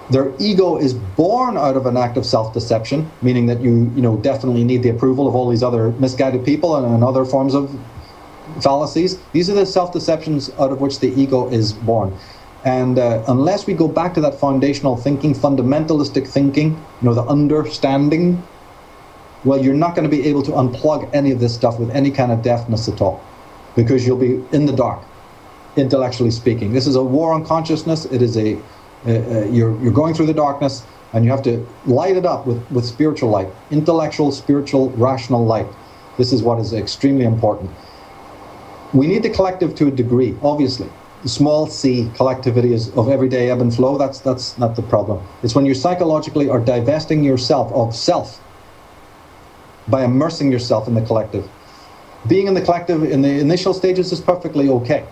Their ego is born out of an act of self-deception, meaning that you definitely need the approval of all these other misguided people and other forms of fallacies. These are the self-deceptions out of which the ego is born. And unless we go back to that foundational thinking, fundamentalistic thinking, the understanding, well, you're not going to be able to unplug any of this stuff with any kind of deftness at all, because you'll be in the dark, intellectually speaking. This is a war on consciousness. It is you're going through the darkness, and you have to light it up with spiritual light, intellectual, spiritual, rational light. This is what is extremely important. We need the collective to a degree, obviously. The small c collectivity is of everyday ebb and flow. That's not the problem. It's when you psychologically are divesting yourself of self by immersing yourself in the collective. Being in the collective in the initial stages is perfectly okay.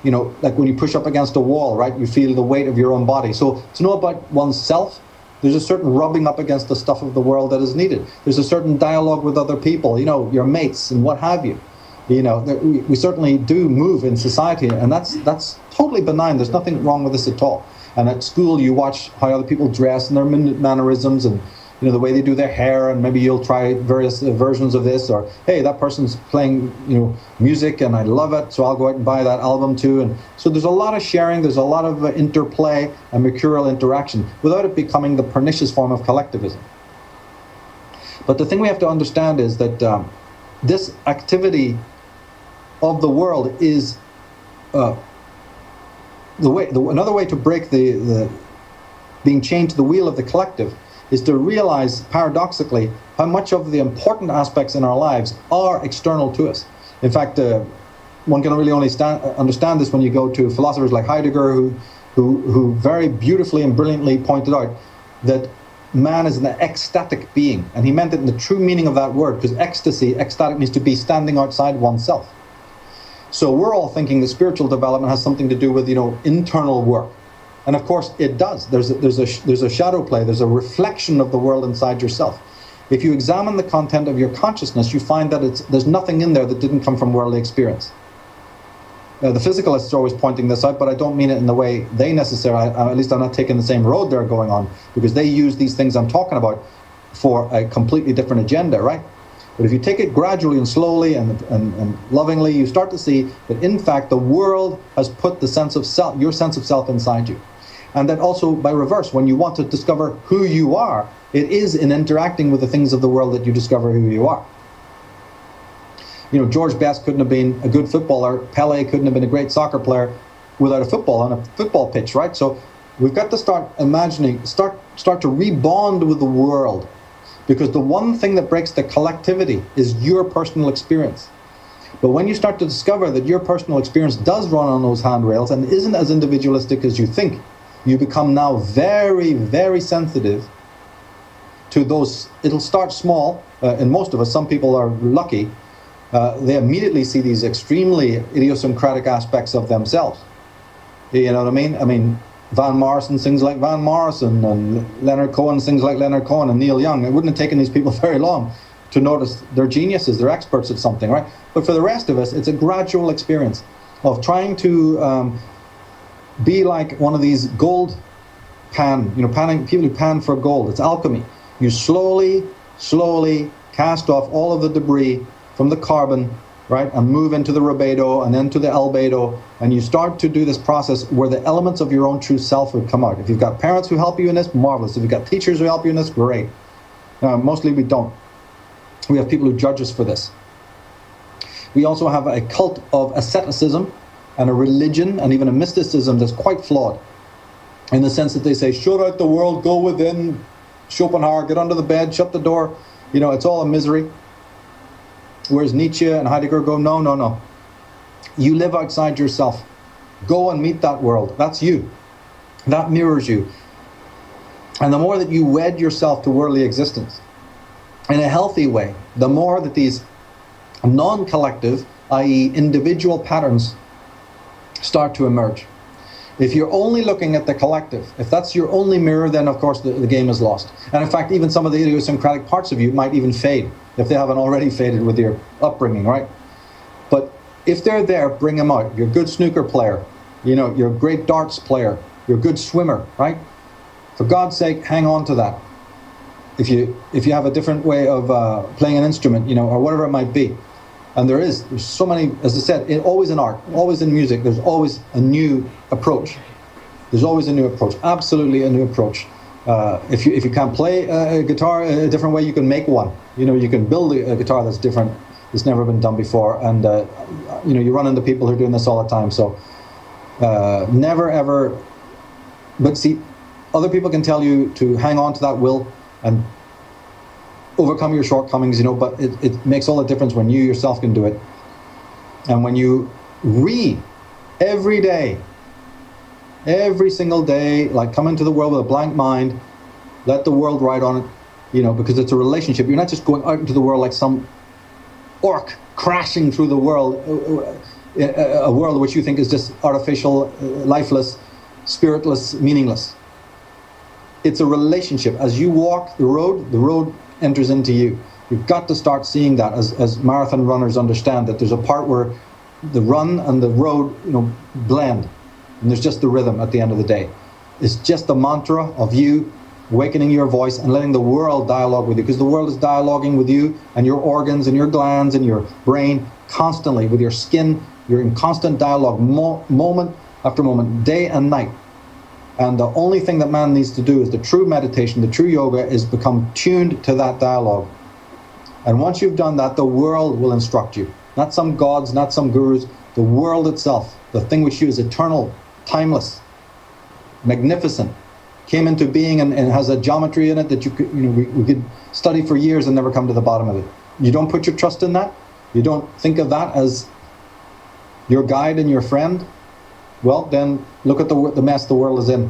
Like when you push up against a wall, right? You feel the weight of your own body. So to know about oneself, there's a certain rubbing up against the stuff of the world that is needed. There's a certain dialogue with other people, your mates and what have you. We certainly do move in society, and that's totally benign. There's nothing wrong with this at all. And at school, you watch how other people dress and their mannerisms, and the way they do their hair, and maybe you'll try various versions of this, or hey, that person's playing music and I love it, so I'll go out and buy that album too. And so there's a lot of sharing, there's a lot of interplay and mercurial interaction without it becoming the pernicious form of collectivism. But the thing we have to understand is that this activity of the world is another way to break the being chained to the wheel of the collective is to realize, paradoxically, how much of the important aspects in our lives are external to us. In fact, one can really only understand this when you go to philosophers like Heidegger, who very beautifully and brilliantly pointed out that man is an ecstatic being. And he meant it in the true meaning of that word, because ecstatic means to be standing outside oneself. So we're all thinking that spiritual development has something to do with, internal work. And of course it does. There's a shadow play, there's a reflection of the world inside yourself. If you examine the content of your consciousness, you find that there's nothing in there that didn't come from worldly experience. The physicalists are always pointing this out, but I don't mean it in the way they necessarily, at least I'm not taking the same road they're going on, because they use these things I'm talking about for a completely different agenda, right? But if you take it gradually and slowly and lovingly, you start to see that in fact the world has put the sense of self, your sense of self, inside you. And that also, by reverse, when you want to discover who you are, it is in interacting with the things of the world that you discover who you are. George Best couldn't have been a good footballer. Pele couldn't have been a great soccer player without a football on a football pitch, right? So we've got to start imagining, start to rebond with the world, because the one thing that breaks the collectivity is your personal experience. But when you start to discover that your personal experience does run on those handrails and isn't as individualistic as you think, you become now very, very sensitive to those. It'll start small, in most of us. Some people are lucky. They immediately see these extremely idiosyncratic aspects of themselves. You know what I mean? I mean, Van Morrison sings like Van Morrison, and Leonard Cohen sings like Leonard Cohen, and Neil Young. It wouldn't have taken these people very long to notice they're geniuses, they're experts at something, right? But for the rest of us, it's a gradual experience of trying to be like one of these gold panning people who pan for gold. It's alchemy. You slowly cast off all of the debris from the carbon, right, and move into the rubedo and then to the albedo, and you start to do this process where the elements of your own true self would come out. If you've got parents who help you in this, marvelous. If you've got teachers who help you in this, great. Mostly we don't. We have people who judge us for this. We also have a cult of asceticism and a religion and even a mysticism that's quite flawed, in the sense that they say, shut out the world, go within, Schopenhauer, get under the bed, shut the door. It's all a misery. Whereas Nietzsche and Heidegger go, no. You live outside yourself. Go and meet that world. That's you. That mirrors you. And the more that you wed yourself to worldly existence in a healthy way, the more that these non-collective, i.e. individual patterns start to emerge. If you're only looking at the collective, if that's your only mirror, then of course the game is lost. And in fact, even some of the idiosyncratic parts of you might even fade, if they haven't already faded with your upbringing, right? But if they're there, bring them out. You're a good snooker player, you're a great darts player, you're a good swimmer, right? For God's sake, hang on to that. If you have a different way of playing an instrument, or whatever it might be, and there's so many, as I said, always in art, always in music, there's always a new approach. There's always a new approach, absolutely a new approach. If you can't play a guitar a different way, you can make one. You can build a guitar that's different, that's never been done before, and you run into people who are doing this all the time. So never ever. But see, other people can tell you to hang on to that will and overcome your shortcomings, but it makes all the difference when you yourself can do it. And when you read every day, every single day, like come into the world with a blank mind, let the world ride on it, because it's a relationship. You're not just going out into the world like some orc crashing through the world, a world which you think is just artificial, lifeless, spiritless, meaningless. It's a relationship. As you walk the road enters into you. You've got to start seeing that as marathon runners understand that there's a part where the run and the road, blend. And there's just the rhythm at the end of the day. It's just the mantra of you awakening your voice and letting the world dialogue with you, because the world is dialoguing with you and your organs and your glands and your brain constantly, with your skin. You're in constant dialogue moment after moment, day and night. And the only thing that man needs to do is the true meditation, the true yoga, is become tuned to that dialogue. And once you've done that, the world will instruct you. Not some gods, not some gurus, the world itself, the thing which you is eternal, timeless, magnificent, came into being and has a geometry in it that we could study for years and never come to the bottom of it. You don't put your trust in that? You don't think of that as your guide and your friend? Well, then look at the mess the world is in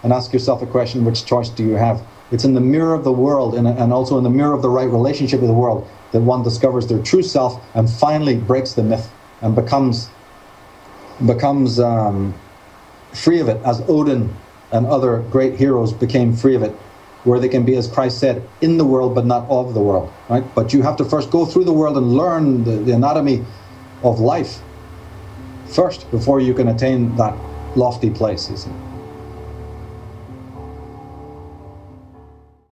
and ask yourself a question: which choice do you have? It's in the mirror of the world and also in the mirror of the right relationship with the world that one discovers their true self and finally breaks the myth and becomes free of it, as Odin and other great heroes became free of it, where they can be, as Christ said, in the world but not of the world, right? But you have to first go through the world and learn the anatomy of life first before you can attain that lofty place, you see.